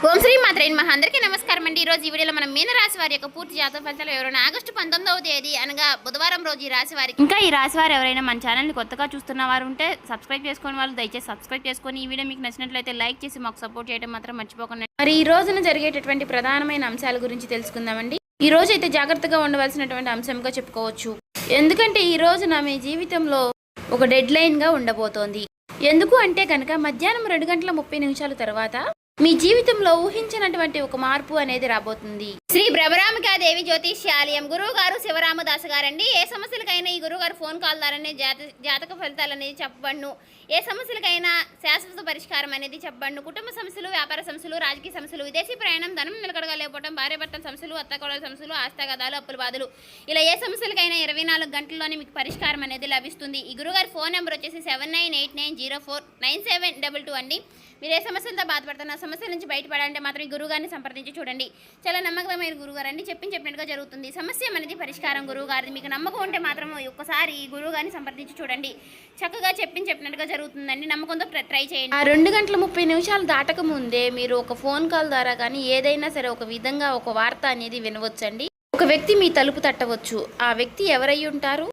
ఓం శ్రీ మాత్రే నమః. అందరికీ నమస్కారం అండి. ఈరోజు ఈ వీడియోలో మనం మీనరాశి వారి యొక్క పూర్తి జాతక ఫలితాలు ఎవరైనా ఆగస్టు 19వ తేదీ అనగా బుధవారం రోజు ఈ రాశి వారికి ఇంకా ఈ రాశి వారు ఎవరైనా మన ఛానల్ని కొత్తగా చూస్తున్న వారు ఉంటే సబ్స్క్రైబ్ చేసుకుని వాళ్ళు దయచేసి సబ్స్క్రైబ్ చేసుకొని ఈ వీడియో మీకు నచ్చినట్లయితే లైక్ చేసి మాకు సపోర్ట్ చేయడం మాత్రం మర్చిపోకండి. మరి ఈ రోజున జరిగేటటువంటి ప్రధానమైన అంశాల గురించి తెలుసుకుందామండి. ఈ రోజు అయితే జాగ్రత్తగా ఉండవలసినటువంటి అంశంగా చెప్పుకోవచ్చు. ఎందుకంటే ఈ రోజున మీ జీవితంలో ఒక డెడ్ లైన్గా ఉండబోతోంది. ఎందుకు అంటే కనుక మధ్యాహ్నం 2:30 తర్వాత మీ జీవితంలో ఊహించినటువంటి ఒక మార్పు అనేది రాబోతుంది. శ్రీ బ్రహ్మరామికాదేవి జ్యోతిష్యాలయం గురువు గారు శివరామదాస్ గారండి. ఏ సమస్యలకైనా ఈ గురువు గారు ఫోన్ కాల్ ద్వారానే జాతక ఫలితాలు అనేది చెప్పబడును. ఏ సమస్యలకైనా శాశ్వత పరిష్కారం అనేది చెప్పబడును. కుటుంబ సమస్యలు, వ్యాపార సమస్యలు, రాజకీయ సమస్యలు, విదేశీ ప్రయాణం, ధనం నిలకడగా లేకపోవడం, భార్యాభర్తల సమస్యలు, అత్తకోడల సమస్యలు, ఆస్తగదాలు, అప్పుల బాధలు, ఇలా ఏ సమస్యలకైనా 24 గంటల్లోనే మీకు పరిష్కారం అనేది లభిస్తుంది. ఈ గురువు గారి ఫోన్ నెంబర్ వచ్చేసి 7989049722 అండి. మీరు ఏ సమస్యలతో బాధపడుతున్న సమస్యల నుంచి బయటపడాలంటే మాత్రం ఈ గురువుగారిని సంప్రదించి చూడండి. చాలా నమ్మకమైన గురువుగారు అండి. చెప్పినట్టుగా జరుగుతుంది. సమస్య అనేది పరిష్కారం గురువుగారిది. మీకు నమ్మకం ఉంటే మాత్రం ఒక్కసారి ఈ గురువుగారిని సంప్రదించి చూడండి. చక్కగా చెప్పినట్టుగా జరుగుతుందండి. నమ్మకంతో ట్రై చేయండి. 2:30 దాటక ముందే మీరు ఒక ఫోన్ కాల్ ద్వారా కానీ ఏదైనా సరే ఒక విధంగా ఒక వార్త అనేది వినవచ్చండి. ఒక వ్యక్తి మీ తలుపు తట్టవచ్చు. ఆ వ్యక్తి ఎవరై ఉంటారు?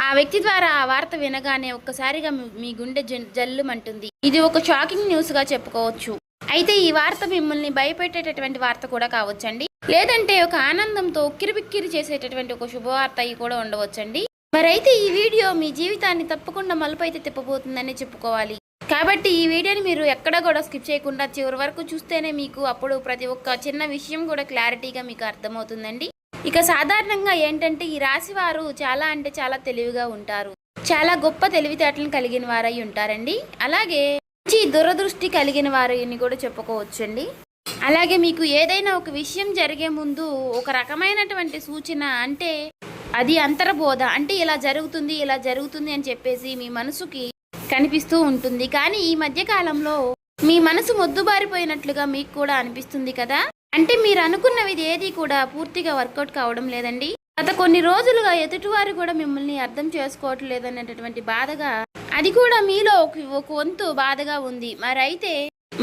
ఆ వ్యక్తి ద్వారా ఆ వార్త వినగానే ఒక్కసారిగా మీ గుండె జల్లుమంటుంది. ఇది ఒక షాకింగ్ న్యూస్ గా చెప్పుకోవచ్చు. అయితే ఈ వార్త మిమ్మల్ని భయపెట్టేటటువంటి వార్త కూడా కావచ్చండి. లేదంటే ఒక ఆనందంతో ఉక్కిరిబిక్కిరి చేసేటటువంటి ఒక శుభవార్త అయి కూడా ఉండవచ్చండి. మరైతే ఈ వీడియో మీ జీవితాన్ని తప్పకుండా మలుపు అయితే తిప్పబోతుందని చెప్పుకోవాలి. కాబట్టి ఈ వీడియోని మీరు ఎక్కడ కూడా స్కిప్ చేయకుండా చివరి వరకు చూస్తేనే మీకు అప్పుడు ప్రతి ఒక్క చిన్న విషయం కూడా క్లారిటీగా మీకు అర్థమవుతుందండి. ఇక సాధారణంగా ఏంటంటే ఈ రాశి వారు చాలా అంటే చాలా తెలివిగా ఉంటారు. చాలా గొప్ప తెలివితేటలను కలిగిన వారై ఉంటారండి. అలాగే మంచి దురదృష్టి కలిగిన వారిని కూడా చెప్పుకోవచ్చండి. అలాగే మీకు ఏదైనా ఒక విషయం జరిగే ముందు ఒక రకమైనటువంటి సూచన, అంటే అది అంతర్బోధ, అంటే ఇలా జరుగుతుంది అని చెప్పేసి మీ మనసుకి కనిపిస్తూ ఉంటుంది. కానీ ఈ మధ్య కాలంలో మీ మనసు మొద్దుబారిపోయినట్లుగా మీకు కూడా అనిపిస్తుంది కదా. అంటే మీరు అనుకున్నవి ఏది కూడా పూర్తిగా వర్కౌట్ కావడం లేదండి. గత కొన్ని రోజులుగా ఎదుటివారు కూడా మిమ్మల్ని అర్థం చేసుకోవటం లేదనేటటువంటి బాధగా, అది కూడా మీలో ఒక వంతు బాధగా ఉంది.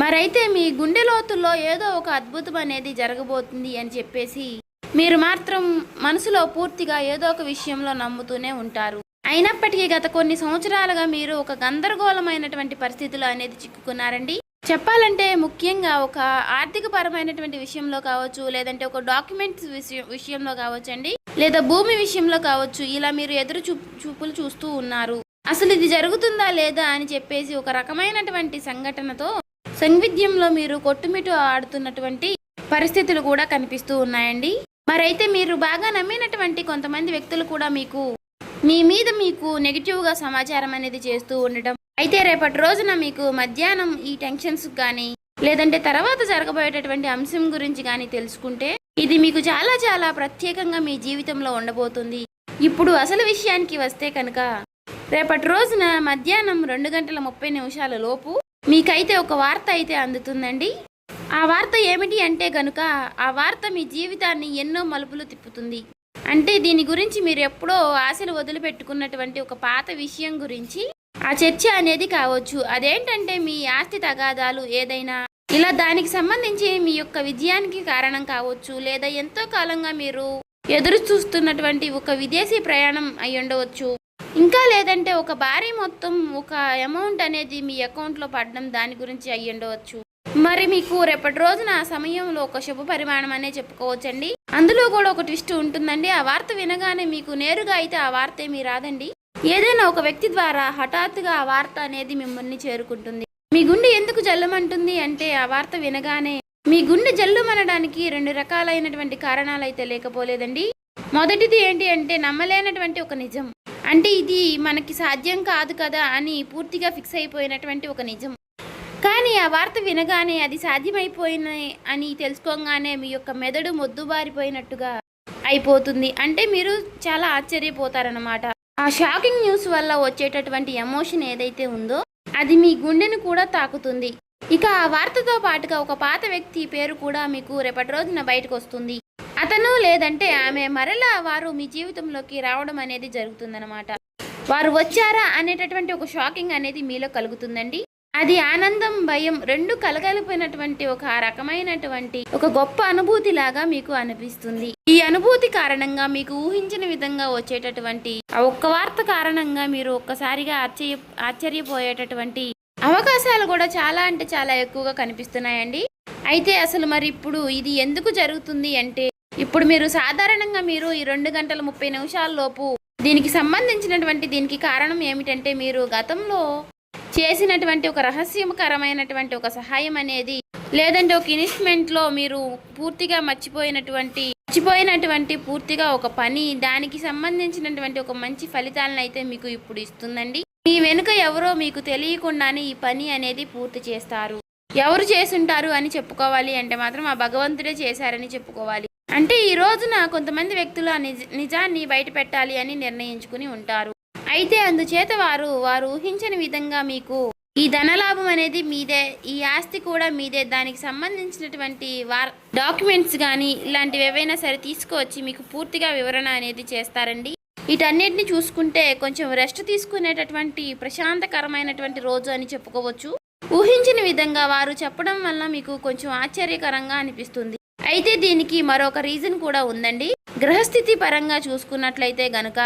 మరైతే మీ గుండె లోతుల్లో ఏదో ఒక అద్భుతం అనేది జరగబోతుంది అని చెప్పేసి మీరు మాత్రం మనసులో పూర్తిగా ఏదో ఒక విషయంలో నమ్ముతూనే ఉంటారు. అయినప్పటికీ గత కొన్ని సంవత్సరాలుగా మీరు ఒక గందరగోళమైనటువంటి పరిస్థితులు అనేది చిక్కుకున్నారండి. చెప్పాలంటే ముఖ్యంగా ఒక ఆర్థిక పరమైనటువంటి విషయంలో కావచ్చు, లేదంటే ఒక డాక్యుమెంట్స్ విషయంలో కావచ్చు అండి, లేదా భూమి విషయంలో కావచ్చు. ఇలా మీరు ఎదురు చూపులు చూస్తూ ఉన్నారు. అసలు ఇది జరుగుతుందా లేదా అని చెప్పేసి ఒక రకమైనటువంటి సంఘటనతో సంవిధ్యంలో మీరు కొట్టుమిట్టు ఆడుతున్నటువంటి పరిస్థితులు కూడా కనిపిస్తూ ఉన్నాయండి. మరైతే మీరు బాగా నమ్మినటువంటి కొంతమంది వ్యక్తులు కూడా మీ మీద నెగిటివ్గా సమాచారం అనేది చేస్తూ ఉండటం. అయితే రేపటి రోజున మీకు మధ్యాహ్నం ఈ టెన్షన్స్ కానీ, లేదంటే తర్వాత జరగబోయేటటువంటి అంశం గురించి కానీ తెలుసుకుంటే ఇది మీకు చాలా చాలా ప్రత్యేకంగా మీ జీవితంలో ఉండబోతుంది. ఇప్పుడు అసలు విషయానికి వస్తే కనుక రేపటి రోజున మధ్యాహ్నం 2:30 లోపు మీకైతే ఒక వార్త అయితే అందుతుందండి. ఆ వార్త ఏమిటి అంటే కనుక ఆ వార్త మీ జీవితాన్ని ఎన్నో మలుపులు తిప్పుతుంది. అంటే దీని గురించి మీరు ఎప్పుడో ఆశలు వదిలిపెట్టుకున్నటువంటి ఒక పాత విషయం గురించి ఆ చర్చ అనేది కావచ్చు. అదేంటంటే మీ ఆస్తి తగాదాలు ఏదైనా, ఇలా దానికి సంబంధించి మీ యొక్క విజయానికి కారణం కావచ్చు, లేదా ఎంతో కాలంగా మీరు ఎదురు చూస్తున్నటువంటి ఒక విదేశీ ప్రయాణం అయి ఉండవచ్చు. ఇంకా లేదంటే ఒక భారీ మొత్తం ఒక అమౌంట్ అనేది మీ అకౌంట్లో పడడం, దాని గురించి అయి ఉండవచ్చు. మరి మీకు రేపటి రోజున ఆ సమయంలో ఒక శుభ పరిమాణం అనే చెప్పుకోవచ్చండి. అందులో కూడా ఒక ట్విస్ట్ ఉంటుందండి. ఆ వార్త వినగానే మీకు నేరుగా అయితే ఆ వార్త ఏమీ రాదండి. ఏదైనా ఒక వ్యక్తి ద్వారా హఠాత్తుగా ఆ వార్త అనేది మిమ్మల్ని చేరుకుంటుంది. మీ గుండె ఎందుకు జల్లుమంటుంది అంటే ఆ వార్త వినగానే మీ గుండె జల్లుమనడానికి 2 రకాలైనటువంటి కారణాలు అయితే లేకపోలేదండి. మొదటిది ఏంటి అంటే నమ్మలేనటువంటి ఒక నిజం. అంటే ఇది మనకి సాధ్యం కాదు కదా అని పూర్తిగా ఫిక్స్ అయిపోయినటువంటి ఒక నిజం. కానీ ఆ వార్త వినగానే అది సాధ్యమైపోయిన అని తెలుసుకోగానే మీ యొక్క మెదడు మొద్దుబారిపోయినట్టుగా అయిపోతుంది. అంటే మీరు చాలా ఆశ్చర్యపోతారన్నమాట. ఆ షాకింగ్ న్యూస్ వల్ల వచ్చేటటువంటి ఎమోషన్ ఏదైతే ఉందో అది మీ గుండెను కూడా తాకుతుంది. ఇక ఆ వార్తతో పాటుగా ఒక పాత వ్యక్తి పేరు కూడా మీకు రేపటి రోజున బయటకు వస్తుంది. అతను లేదంటే ఆమె మరలా వారు మీ జీవితంలోకి రావడం అనేది జరుగుతుందన్నమాట. వారు వచ్చారా అనేటటువంటి ఒక షాకింగ్ అనేది మీలో కలుగుతుందండి. అది ఆనందం, భయం రెండు కలగలిపినటువంటి ఒక రకమైనటువంటి ఒక గొప్ప అనుభూతి లాగా మీకు అనిపిస్తుంది. ఈ అనుభూతి కారణంగా మీకు ఊహించిన విధంగా వచ్చేటటువంటి ఆ ఒక్క వార్త కారణంగా మీరు ఒక్కసారిగా ఆశ్చర్యపోయేటటువంటి అవకాశాలు కూడా చాలా అంటే చాలా ఎక్కువగా కనిపిస్తున్నాయండి. అయితే అసలు మరి ఇప్పుడు ఇది ఎందుకు జరుగుతుంది అంటే, ఇప్పుడు మీరు సాధారణంగా మీరు ఈ 2 గంటల 30 నిమిషాల లోపు దీనికి సంబంధించినటువంటి దీనికి కారణం ఏమిటంటే, మీరు గతంలో చేసినటువంటి ఒక రహస్యకరమైనటువంటి ఒక సహాయం అనేది, లేదంటే ఒక ఇన్వెస్ట్మెంట్లో మీరు పూర్తిగా మర్చిపోయినటువంటి పూర్తిగా ఒక పని, దానికి సంబంధించినటువంటి ఒక మంచి ఫలితాలను అయితే మీకు ఇప్పుడు ఇస్తుందండి. మీ వెనుక ఎవరో మీకు తెలియకుండానే ఈ పని అనేది పూర్తి చేస్తారు. ఎవరు చేసుంటారు అని చెప్పుకోవాలి అంటే మాత్రం ఆ భగవంతుడే చేశారని చెప్పుకోవాలి. అంటే ఈ రోజున కొంతమంది వ్యక్తులు ఆ నిజాన్ని బయట పెట్టాలి అని నిర్ణయించుకుని ఉంటారు. అయితే అందుచేత వారు ఊహించని విధంగా మీకు ఈ ధనలాభం అనేది మీదే, ఈ ఆస్తి కూడా మీదే, దానికి సంబంధించినటువంటి డాక్యుమెంట్స్ కానీ ఇలాంటివి ఏవైనా సరే తీసుకువచ్చి మీకు పూర్తిగా వివరణ అనేది చేస్తారండి. వీటన్నిటిని చూసుకుంటే కొంచెం రెస్ట్ తీసుకునేటటువంటి ప్రశాంతకరమైనటువంటి రోజు అని చెప్పుకోవచ్చు. ఊహించిన విధంగా వారు చెప్పడం వల్ల మీకు కొంచెం ఆశ్చర్యకరంగా అనిపిస్తుంది. అయితే దీనికి మరొక రీజన్ కూడా ఉందండి. గ్రహస్థితి పరంగా చూసుకున్నట్లయితే గనుక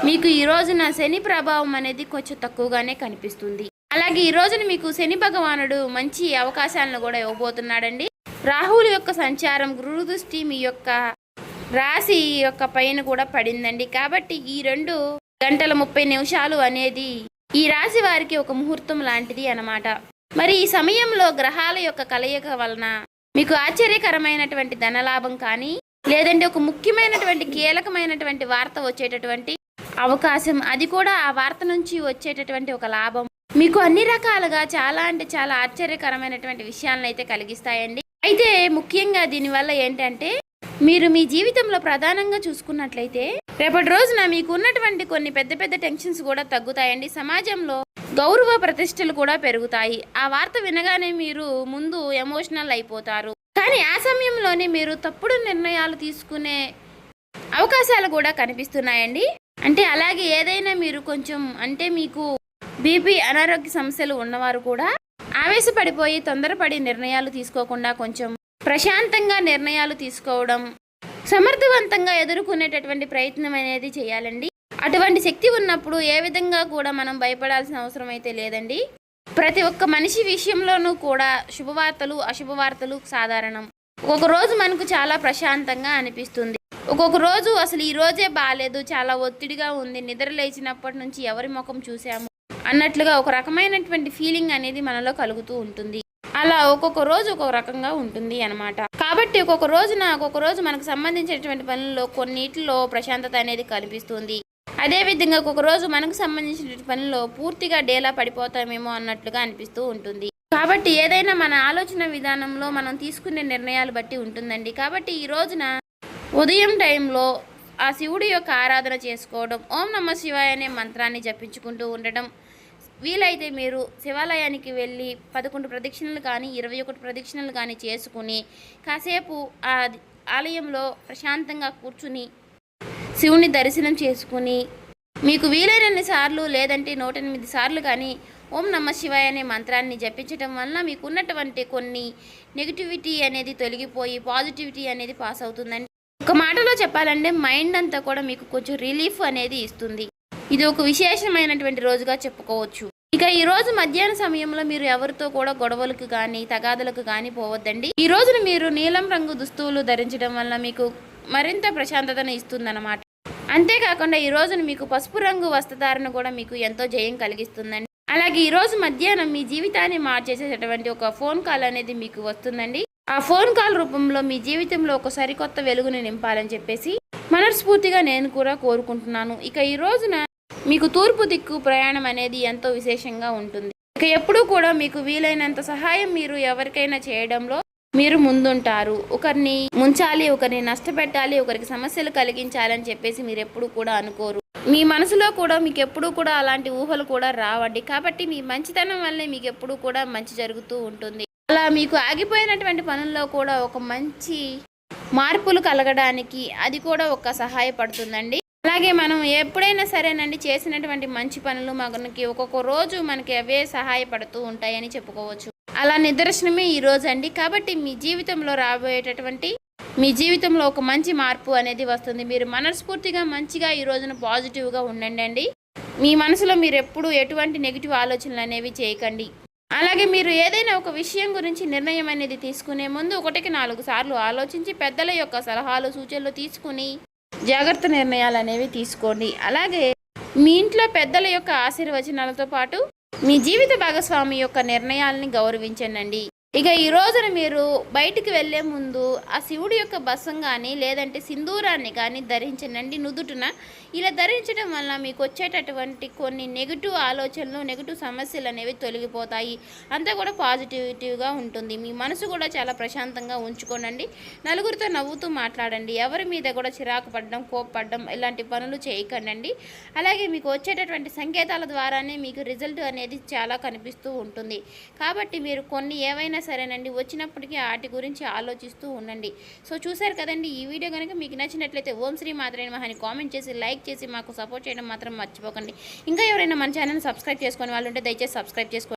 మీకు ఈ రోజున శని ప్రభావం అనేది కొంచెం తక్కువగానే కనిపిస్తుంది. అలాగే ఈ రోజున మీకు శని భగవానుడు మంచి అవకాశాలను కూడా ఇవ్వబోతున్నాడండి. రాహువుల యొక్క సంచారం, గురు దృష్టి మీ యొక్క రాశి యొక్క పైన కూడా పడిందండి. కాబట్టి ఈ 2 గంటల 30 నిమిషాలు అనేది ఈ రాశి వారికి ఒక ముహూర్తం లాంటిది అన్నమాట. మరి ఈ సమయంలో గ్రహాల యొక్క కలయిక వలన మీకు ఆశ్చర్యకరమైనటువంటి ధనలాభం కానీ, లేదంటే ఒక ముఖ్యమైనటువంటి కీలకమైనటువంటి వార్త వచ్చేటటువంటి అవకాశం, అది కూడా ఆ వార్త నుంచి వచ్చేటటువంటి ఒక లాభం మీకు అన్ని రకాలుగా చాలా అంటే చాలా ఆశ్చర్యకరమైనటువంటి విషయాలను అయితే కలిగిస్తాయండి. అయితే ముఖ్యంగా దీనివల్ల ఏంటంటే, మీరు మీ జీవితంలో ప్రధానంగా చూసుకున్నట్లయితే రేపటి రోజున మీకు ఉన్నటువంటి కొన్ని పెద్ద పెద్ద టెన్షన్స్ కూడా తగ్గుతాయండి. సమాజంలో గౌరవ ప్రతిష్టలు కూడా పెరుగుతాయి. ఆ వార్త వినగానే మీరు ముందు ఎమోషనల్ అయిపోతారు. కానీ ఆ సమయంలోనే మీరు తప్పుడు నిర్ణయాలు తీసుకునే అవకాశాలు కూడా కనిపిస్తున్నాయండి. అంటే అలాగే ఏదైనా మీరు కొంచెం అంటే మీకు బీపీ అనారోగ్య సమస్యలు ఉన్నవారు కూడా ఆవేశపడిపోయి తొందరపడి నిర్ణయాలు తీసుకోకుండా కొంచెం ప్రశాంతంగా నిర్ణయాలు తీసుకోవడం, సమర్థవంతంగా ఎదుర్కొనేటటువంటి ప్రయత్నం అనేది చేయాలండి. అటువంటి శక్తి ఉన్నప్పుడు ఏ విధంగా కూడా మనం భయపడాల్సిన అవసరం అయితే లేదండి. ప్రతి ఒక్క మనిషి విషయంలోనూ కూడా శుభవార్తలు అశుభవార్తలు సాధారణం. ఒక్కొక్క రోజు మనకు చాలా ప్రశాంతంగా అనిపిస్తుంది, ఒక్కొక్క రోజు అసలు ఈ రోజే బాగాలేదు, చాలా ఒత్తిడిగా ఉంది, నిద్ర లేచినప్పటి నుంచి ఎవరి ముఖం చూసాము అన్నట్లుగా ఒక రకమైనటువంటి ఫీలింగ్ అనేది మనలో కలుగుతూ ఉంటుంది. అలా ఒక్కొక్క రోజు ఒక్కొక్క రకంగా ఉంటుంది అన్నమాట. కాబట్టి ఒక్కొక్క రోజు మనకు సంబంధించినటువంటి పనుల్లో కొన్నిటిలో ప్రశాంతత అనేది కనిపిస్తుంది. అదేవిధంగా ఒక్కొక్క రోజు మనకు సంబంధించిన పనుల్లో పూర్తిగా డేలా పడిపోతామేమో అన్నట్లుగా అనిపిస్తూ ఉంటుంది. కాబట్టి ఏదైనా మన ఆలోచన విధానంలో మనం తీసుకునే నిర్ణయాలు బట్టి ఉంటుందండి. కాబట్టి ఈ రోజున ఉదయం టైంలో ఆ శివుడి యొక్క ఆరాధన చేసుకోవడం, ఓం నమః శివాయ అనే మంత్రాన్ని జపించుకుంటూ ఉండడం, వీలైతే మీరు శివాలయానికి వెళ్ళి 11 ప్రదక్షిణలు కానీ 21 ప్రదక్షిణలు కానీ చేసుకుని కాసేపు ఆ ఆలయంలో ప్రశాంతంగా కూర్చుని శివుని దర్శనం చేసుకుని మీకు వీలైనన్ని సార్లు లేదంటే 108 సార్లు కానీ ఓం నమః శివాయ అనే మంత్రాన్ని జపించడం వల్ల మీకు ఉన్నటువంటి కొన్ని నెగిటివిటీ అనేది తొలగిపోయి పాజిటివిటీ అనేది పాస్ అవుతుందండి. ఒక మాటలో చెప్పాలంటే మైండ్ అంతా కూడా మీకు కొంచెం రిలీఫ్ అనేది ఇస్తుంది. ఇది ఒక విశేషమైనటువంటి రోజుగా చెప్పుకోవచ్చు. ఇక ఈ రోజు మధ్యాహ్న సమయంలో మీరు ఎవరితో కూడా గొడవలకు కానీ తగాదలకు కానీ పోవద్దండి. ఈ రోజున మీరు నీలం రంగు దుస్తువులు ధరించడం వల్ల మీకు మరింత ప్రశాంతతను ఇస్తుందన్నమాట. అంతేకాకుండా ఈ రోజున మీకు పసుపు రంగు వస్త్రధారణ కూడా మీకు ఎంతో జయం కలిగిస్తుందండి. అలాగే ఈ రోజు మధ్యాహ్నం మీ జీవితాన్ని మార్చేసేటటువంటి ఒక ఫోన్ కాల్ అనేది మీకు వస్తుందండి. ఆ ఫోన్ కాల్ రూపంలో మీ జీవితంలో ఒక సరికొత్త వెలుగుని నింపాలని చెప్పేసి మనస్ఫూర్తిగా నేను కూడా కోరుకుంటున్నాను. ఇక ఈ రోజున మీకు తూర్పు దిక్కు ప్రయాణం అనేది ఎంతో విశేషంగా ఉంటుంది. ఇక ఎప్పుడూ కూడా మీకు వీలైనంత సహాయం మీరు ఎవరికైనా చేయడంలో మీరు ముందుంటారు. ఒకరిని ముంచాలి, ఒకరిని నష్టపెట్టాలి, ఒకరికి సమస్యలు కలిగించాలని చెప్పేసి మీరు ఎప్పుడు కూడా అనుకోరు. మీ మనసులో కూడా మీకు ఎప్పుడూ కూడా అలాంటి ఊహలు కూడా రావండి. కాబట్టి మీ మంచితనం వల్లే మీకు ఎప్పుడూ కూడా మంచి జరుగుతూ ఉంటుంది. అలా మీకు ఆగిపోయినటువంటి పనుల్లో కూడా ఒక మంచి మార్పులు కలగడానికి అది కూడా ఒక సహాయపడుతుందండి. అలాగే మనం ఎప్పుడైనా సరేనండి చేసినటువంటి మంచి పనులు మనకి ఒక్కొక్క రోజు మనకి అవే సహాయపడుతూ ఉంటాయని చెప్పుకోవచ్చు. అలా నిదర్శనమే ఈ రోజు అండి. కాబట్టి మీ జీవితంలో రాబోయేటటువంటి మీ జీవితంలో ఒక మంచి మార్పు అనేది వస్తుంది. మీరు మనస్ఫూర్తిగా మంచిగా ఈ రోజున పాజిటివ్గా ఉండండి. మీ మనసులో మీరు ఎప్పుడు ఎటువంటి నెగిటివ్ ఆలోచనలు అనేవి చేయకండి. అలాగే మీరు ఏదైనా ఒక విషయం గురించి నిర్ణయం అనేది తీసుకునే ముందు 1కి 4 సార్లు ఆలోచించి పెద్దల యొక్క సలహాలు సూచనలు తీసుకుని జాగ్రత్త నిర్ణయాలు అనేవి తీసుకోండి. అలాగే మీ ఇంట్లో పెద్దల యొక్క ఆశీర్వచనాలతో పాటు మీ జీవిత భాగస్వామి యొక్క నిర్ణయాలని గౌరవించండి. ఇక ఈ రోజున మీరు బయటికి వెళ్ళే ముందు ఆ శివుడి యొక్క బసం కానీ లేదంటే సింధూరాన్ని కానీ ధరించండి నుదుటిన. ఇలా ధరించడం వల్ల మీకు వచ్చేటటువంటి కొన్ని నెగిటివ్ ఆలోచనలు నెగిటివ్ సమస్యలు అనేవి తొలగిపోతాయి. అంతా కూడా పాజిటివిటీగా ఉంటుంది. మీ మనసు కూడా చాలా ప్రశాంతంగా ఉంచుకోనండి. నలుగురితో నవ్వుతూ మాట్లాడండి. ఎవరి మీద కూడా చిరాకు పడడం కోప్పడడం ఇలాంటి పనులు చేయకండి. అలాగే మీకు వచ్చేటటువంటి సంకేతాల ద్వారానే మీకు రిజల్ట్ అనేది చాలా కనిపిస్తూ ఉంటుంది. కాబట్టి మీరు కొన్ని ఏవైనా సరేనండి వచ్చినప్పటికీ వాటి గురించి ఆలోచిస్తూ ఉండండి. సో చూసారు కదండి, ఈ వీడియో కనుక మీకు నచ్చినట్లయితే ఓం శ్రీ మాత్రే నమః అని కామెంట్ చేసి లైక్ చేసి మాకు సపోర్ట్ చేయడం మాత్రం మర్చిపోకండి. ఇంకా ఎవరైనా మన ఛానల్ సబ్స్క్రైబ్ చేసుకునే వాళ్ళు ఉంటే దయచేసి సబ్స్క్రైబ్ చేసుకోండి.